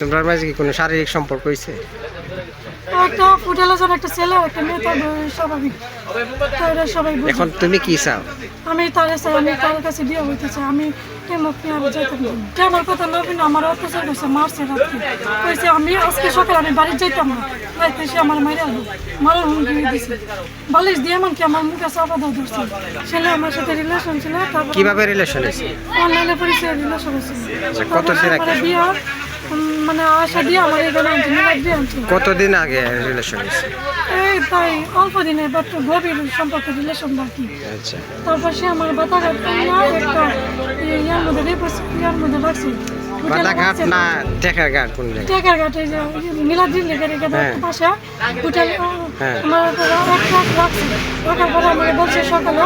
তোমরা মাঝে কি কোনো শারীরিক সম্পর্ক হয়েছে? একটা ফুটেল আছে, একটা ছেলে আর একটা মেয়ে, তার স্বাভাবিক। তারা সবাই বুঝে। এখন তুমি কি চাও? আমি তার চাই, আমি তার কাছে বিয়ে হইতে চাই। আমি কেমন নিয়ে আমি যাইতাম না। যে আমার কথা নবীন আমার অত্যাচার করছে, মারছে রাত্রে। কইছে আমি আজকে সকালে আমি বাড়ি যাইতাম না, রাইতে এসে আমার মাইরে আলো মারার হুমকি দিয়েছে। বালিশ দিয়ে এমনকি আমার মুখে চাপা দেওয়া ধরছে। ছেলে আমার সাথে রিলেশন ছিল। তারপর কিভাবে রিলেশন হয়েছে? অনলাইনে পরিচয় রিলেশন হয়েছিল। কতদিন আগে? বিয়ে মানে আশা দিয়ে আমার এখানে আনছে, মিলাদ দিয়ে আনছে। কতদিন আগে রিলেশন হয়েছে? এই তাই অল্প দিনে বাট গভীর সম্পর্কে রিলেশন বাকি। আচ্ছা, তারপর সে আমার বাতাঘাট একটা ইয়ার মধ্যে ইয়ার মধ্যে রাখছে। বাদাঘাট না টেকার ঘাট? কোন জায়গায়? টেকার ঘাটে যে নীলাদ্রি লেখের পাশে হোটেল আমার রাখছে। রাখার পরে আমাকে বলছে সকালে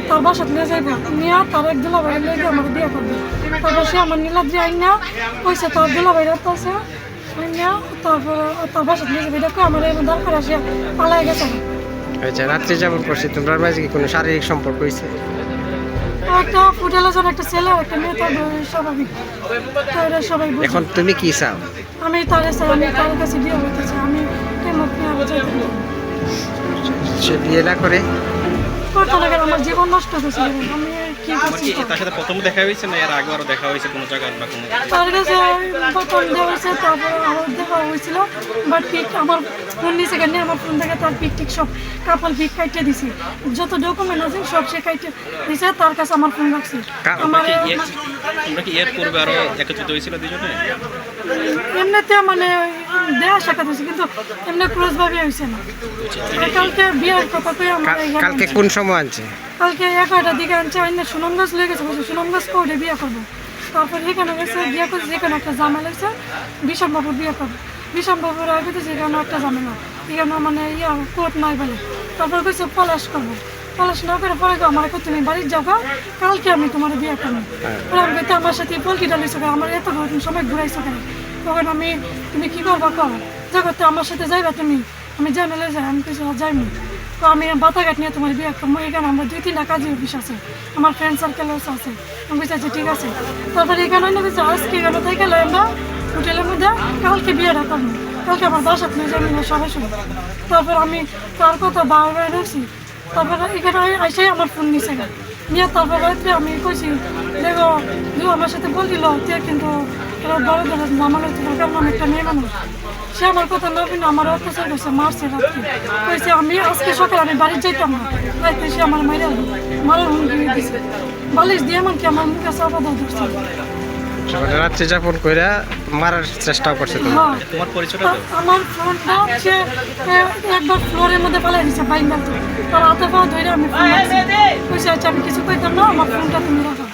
তার বাসাত নিয়ে যাইবো, নিয়ে তার এক দুলাভাই লেগে আমাকে বিয়ে করবে। তারপর সে আমার নীলাদ্রি আইনা কইছে তার দুলাভাই রাখতেছে, তারপর তার বাসাত নিয়ে যাবে। দেখো আমার এই দরকার আসে পালাই গেছে। আচ্ছা, রাত্রে যেমন করছি তোমরা মাঝে কি কোনো শারীরিক সম্পর্ক হয়েছে? একটা ফুটেল আছে, একটা ছেলে আর একটা মেয়ে, তার স্বাভাবিক। তারা সবাই বুঝে। এখন তুমি কি চাও? আমি তার চাই, আমি তার কাছে বিয়ে হইতে চাই। আমি কেমন নিয়ে আমি যাইতাম না। সে বিয়ে না করে করতে লাগে, আমার জীবন নষ্ট করছে। আমি কি করছি? তার সাথে প্রথম দেখা হয়েছে না এর আগেও দেখা হয়েছে কোনো জায়গায় বা কোনো? তার কাছে প্রথম দেওয়া হয়েছে, তারপরে আরও দেখা হয়েছিল। বাট পিক আমার ফোন নিয়ে সেখানে আমার ফোন থেকে তার পিক টিক সব কাপাল পিক কাইটে দিছে। যত ডকুমেন্ট আছে সব সে কাইটে দিছে। তার কাছে আমার ফোন রাখছে। আমার তোমরা কি এর পূর্বে আরো একত্রিত হয়েছিল দুজনে? এমনিতে মানে দেওয়া সাক্ষাৎ হয়েছে, কিন্তু এমনি ক্লোজ ভাবে হয়েছে না। কালকে বিয়ের কথা কই আমার কালকে কোন সময় আনছে? কালকে 11টার দিকে আনছে। আইনে সুনামগঞ্জ লেগে গেছে, বলছে সুনামগঞ্জ কোর্টে বিয়ে করবো। তারপর এখানে গেছে বিয়ে করছে, যেখানে একটা ঝামেলা হয়েছে বিষমবাবুর বিয়ে করবো। বিষমবাবুর আগে তো যেখানে একটা ঝামেলা, এখানে মানে কোর্ট নাই বলে। তারপর গেছে পলাশ করবো। পলাশ না করে পরে আমার তুমি বাড়ির যাও, কালকে আমি তোমার বিয়ে করবো। আমি তো আমার সাথে পলকি ডালিস, আমার এত সময় ঘুরাইছো কেন? তখন আমি তুমি কি করবা করো, জগতে আমার সাথে যাইবা তুমি? আমি জানালে যাই, আমি কিছু যাইনি। তো আমি বাতাঘাট নিয়ে তোমার বিয়ে করবো। এখানে আমরা 2-3টা কাজী অফিস আছে, আমার ফ্রেন্ড সার্কেলও আছে। আমি বুঝেছি ঠিক আছে। তারপরে এখানে আজকে এখানে তাই গেলে আমরা হোটেলের মধ্যে কালকে বিয়েটা করবো। কালকে আমার বাসাত নিয়ে যাবি না সবাই শুনে। তারপর আমি তার কথা বারবার রয়েছি। তারপরে এখানে এসে আমার ফোন নিচে গেল নিয়ে। তারপর রাত্রে আমি কইছি দেখো আমার সাথে বলছিল তুই কিন্তু বড় ধরে জামাল হচ্ছে না, কারণ আমি একটা মেয়ে মানুষ। সে আমার কথা নবীন আমার অত্যাচার করছে, মারছে রাত্রে। কইছে আমি আজকে সকালে আমি বাড়ি যাইতাম না, রাইতে এসে আমার মাইরে আলো মারার হুমকি দিয়েছে। বালিশ দিয়ে এমনকি আমার মুখে চাপা দেওয়া ধরছে। রাত্রে যাপন করে মারার চেষ্টাও করছে তোমার? তোমার পরিচয়টা দাও। আমার ফোনটা সে একবার ফ্লোরের মধ্যে ফেলাই দিচ্ছে বাইক মারতে। তার হাতে পা ধরে আমি ফোন কইছে আচ্ছা আমি কিছু কইতাম না, আমার ফোনটা তুমি রাখো।